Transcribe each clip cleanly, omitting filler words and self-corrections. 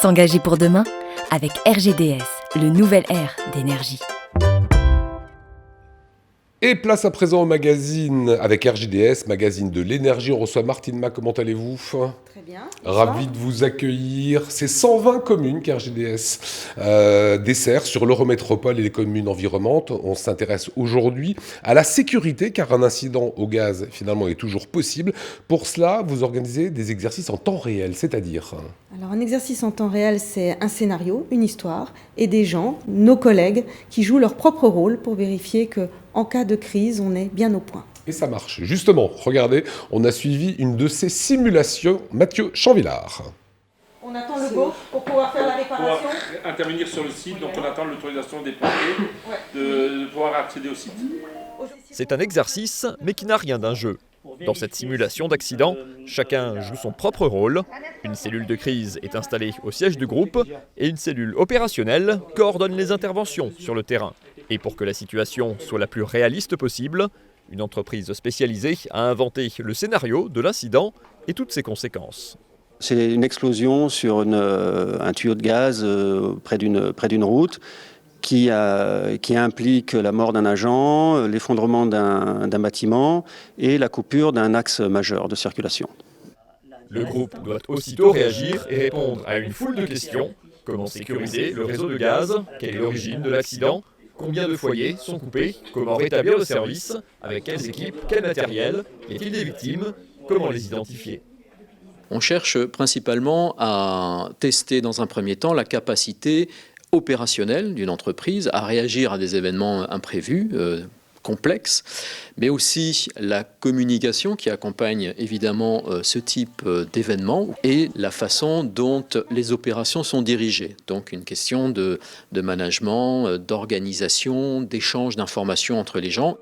S'engager pour demain avec RGDS, le nouvel R d'énergie. Et place à présent au magazine avec RJDS, magazine de l'énergie. On reçoit Martine Ma, comment allez-vous ? Très bien. Ravi de vous accueillir. C'est 120 communes qu'RJDS dessert sur l'Eurométropole et les communes environnantes. On s'intéresse aujourd'hui à la sécurité car un incident au gaz finalement est toujours possible. Pour cela, vous organisez des exercices en temps réel, c'est-à-dire ? Alors un exercice en temps réel, c'est un scénario, une histoire et des gens, nos collègues, qui jouent leur propre rôle pour vérifier que en cas de crise, on est bien au point. Et ça marche. Justement, regardez, on a suivi une de ces simulations. Mathieu Chanvillard. On attend le go pour pouvoir faire la réparation. Pour intervenir sur le site, donc on attend l'autorisation des pompiers de pouvoir accéder au site. C'est un exercice, mais qui n'a rien d'un jeu. Dans cette simulation d'accident, chacun joue son propre rôle. Une cellule de crise est installée au siège du groupe et une cellule opérationnelle coordonne les interventions sur le terrain. Et pour que la situation soit la plus réaliste possible, une entreprise spécialisée a inventé le scénario de l'incident et toutes ses conséquences. C'est une explosion sur un tuyau de gaz près d'une route qui implique la mort d'un agent, l'effondrement d'un bâtiment et la coupure d'un axe majeur de circulation. Le groupe doit aussitôt réagir et répondre à une foule de questions. Comment sécuriser le réseau de gaz ? Quelle est l'origine de l'accident ? Combien de foyers sont coupés ? Comment rétablir le service ? Avec quelles équipes ? Quel matériel ? Y a-t-il des victimes ? Comment les identifier ? On cherche principalement à tester dans un premier temps la capacité opérationnelle d'une entreprise à réagir à des événements imprévus, complexes, mais aussi la communication qui accompagne évidemment ce type d'événements et la façon dont les opérations sont dirigées. Donc une question de management, d'organisation, d'échange d'informations entre les gens.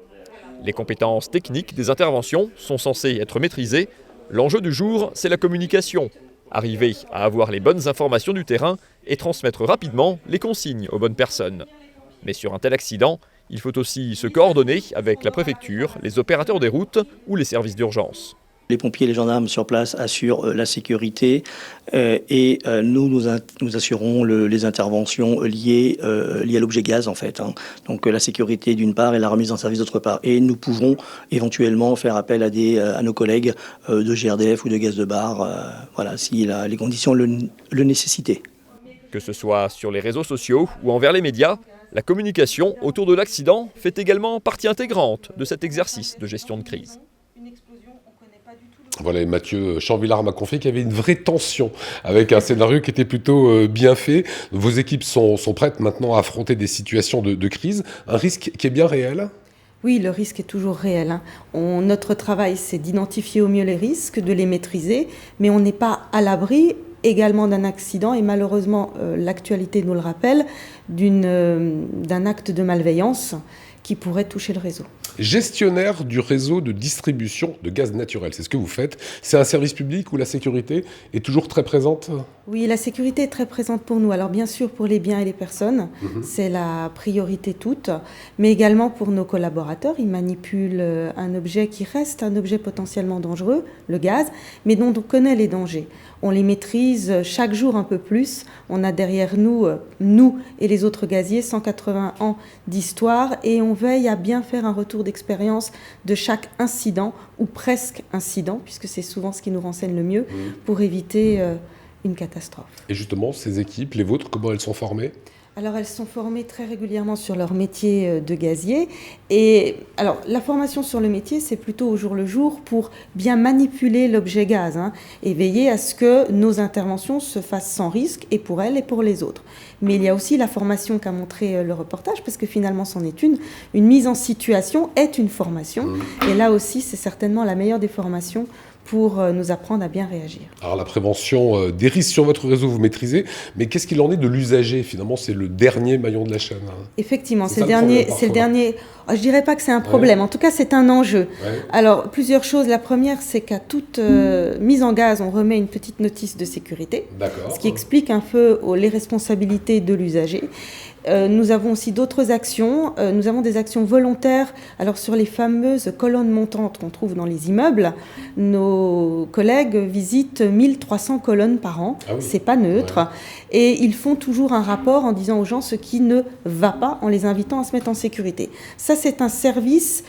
Les compétences techniques des interventions sont censées être maîtrisées. L'enjeu du jour, c'est la communication. Arriver à avoir les bonnes informations du terrain et transmettre rapidement les consignes aux bonnes personnes. Mais sur un tel accident, il faut aussi se coordonner avec la préfecture, les opérateurs des routes ou les services d'urgence. Les pompiers et les gendarmes sur place assurent la sécurité et nous assurons les interventions liées à l'objet gaz en fait. Donc la sécurité d'une part et la remise en service d'autre part. Et nous pouvons éventuellement faire appel à nos collègues de GRDF ou de Gaz de Bar, si les conditions le nécessitaient. Que ce soit sur les réseaux sociaux ou envers les médias, la communication autour de l'accident fait également partie intégrante de cet exercice de gestion de crise. Voilà, et Mathieu Chanvillard m'a confié qu'il y avait une vraie tension avec un scénario qui était plutôt bien fait. Vos équipes sont prêtes maintenant à affronter des situations de crise. Un risque qui est bien réel ? Oui, le risque est toujours réel. Notre travail, c'est d'identifier au mieux les risques, de les maîtriser, mais on n'est pas à l'abri également d'un accident et malheureusement, l'actualité nous le rappelle, d'un acte de malveillance qui pourrait toucher le réseau. Gestionnaire du réseau de distribution de gaz naturel, c'est ce que vous faites. C'est un service public où la sécurité est toujours très présente ? Oui, la sécurité est très présente pour nous. Alors bien sûr pour les biens et les personnes, c'est la priorité toute, mais également pour nos collaborateurs. Ils manipulent un objet qui reste un objet potentiellement dangereux, le gaz, mais dont on connaît les dangers. On les maîtrise chaque jour un peu plus. On a derrière nous et les autres gaziers, 180 ans d'histoire et on veille à bien faire un retour d'expérience de chaque incident ou presque incident, puisque c'est souvent ce qui nous renseigne le mieux pour éviter une catastrophe. Et justement, ces équipes, les vôtres, comment elles sont formées ? Alors, elles sont formées très régulièrement sur leur métier de gazier. Et alors, la formation sur le métier, c'est plutôt au jour le jour pour bien manipuler l'objet gaz et veiller à ce que nos interventions se fassent sans risque, et pour elles et pour les autres. Mais il y a aussi la formation qu'a montré le reportage, parce que finalement, c'en est une. Une mise en situation est une formation. Et là aussi, c'est certainement la meilleure des formations pour nous apprendre à bien réagir. Alors la prévention des risques sur votre réseau, vous maîtrisez, mais qu'est-ce qu'il en est de l'usager ? Finalement, c'est le dernier maillon de la chaîne. Effectivement, c'est le dernier. Je ne dirais pas que c'est un problème, en tout cas c'est un enjeu. Ouais. Alors plusieurs choses. La première, c'est qu'à toute mise en gaz, on remet une petite notice de sécurité, D'accord. ce qui explique un peu les responsabilités de l'usager. Nous avons aussi d'autres actions. Nous avons des actions volontaires. Alors sur les fameuses colonnes montantes qu'on trouve dans les immeubles, nos collègues visitent 1300 colonnes par an. Ah oui. C'est pas neutre. Ouais. Et ils font toujours un rapport en disant aux gens ce qui ne va pas, en les invitant à se mettre en sécurité. Ça, c'est un service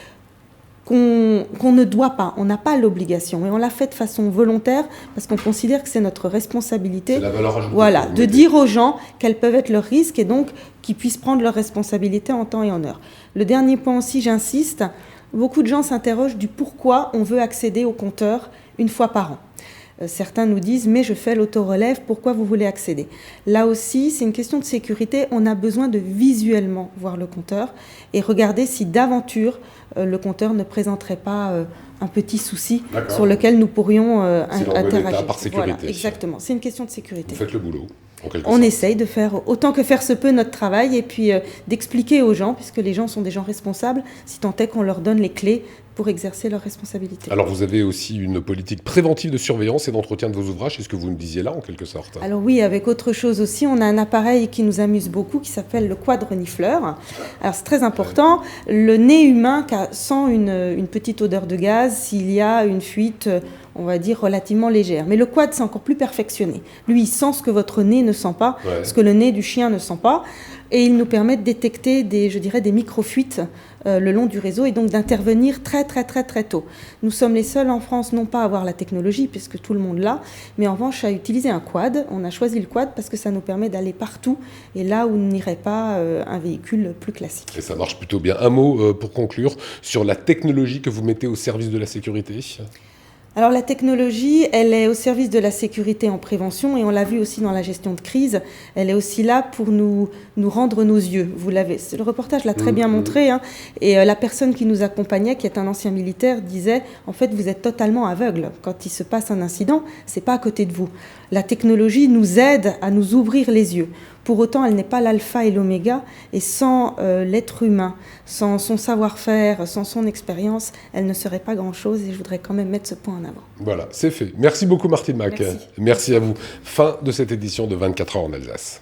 qu'on ne doit pas, on n'a pas l'obligation, mais on l'a fait de façon volontaire parce qu'on considère que c'est notre responsabilité, C'est la valeur ajoutée. voilà, de dire aux gens quels peuvent être leurs risques et donc qu'ils puissent prendre leurs responsabilités en temps et en heure. Le dernier point aussi, j'insiste, beaucoup de gens s'interrogent du pourquoi on veut accéder au compteur une fois par an. Certains nous disent « mais je fais l'autorelève, pourquoi vous voulez accéder ?» Là aussi, c'est une question de sécurité, on a besoin de visuellement voir le compteur et regarder si d'aventure le compteur ne présenterait pas un petit souci sur lequel nous pourrions interagir. Par sécurité. Voilà, exactement, c'est une question de sécurité. Vous faites le boulot. On essaye de faire autant que faire se peut notre travail et puis d'expliquer aux gens, puisque les gens sont des gens responsables, si tant est qu'on leur donne les clés pour exercer leurs responsabilités. Alors vous avez aussi une politique préventive de surveillance et d'entretien de vos ouvrages, c'est ce que vous nous disiez là en quelque sorte. Alors oui, avec autre chose aussi, on a un appareil qui nous amuse beaucoup qui s'appelle le quad renifleur. Alors c'est très important, le nez humain sent une petite odeur de gaz s'il y a une fuite, on va dire relativement légère. Mais le quad c'est encore plus perfectionné. Lui il sent ce que votre nez ne sent pas, ce que le nez du chien ne sent pas. Et il nous permet de détecter des micro-fuites le long du réseau et donc d'intervenir très tôt. Nous sommes les seuls en France non pas à avoir la technologie puisque tout le monde l'a, mais en revanche à utiliser un quad. On a choisi le quad parce que ça nous permet d'aller partout et là où n'irait pas un véhicule plus classique. Et ça marche plutôt bien. Un mot pour conclure sur la technologie que vous mettez au service de la sécurité. Alors la technologie, elle est au service de la sécurité en prévention et on l'a vu aussi dans la gestion de crise. Elle est aussi là pour nous rendre nos yeux. Vous l'avez, le reportage l'a très bien montré. Hein, et la personne qui nous accompagnait, qui est un ancien militaire, disait en fait vous êtes totalement aveugle. Quand il se passe un incident, c'est pas à côté de vous. La technologie nous aide à nous ouvrir les yeux. Pour autant, elle n'est pas l'alpha et l'oméga, et sans l'être humain, sans son savoir-faire, sans son expérience, elle ne serait pas grand-chose, et je voudrais quand même mettre ce point en avant. Voilà, c'est fait. Merci beaucoup Martine Mac. Merci. Merci à vous. Fin de cette édition de 24 heures en Alsace.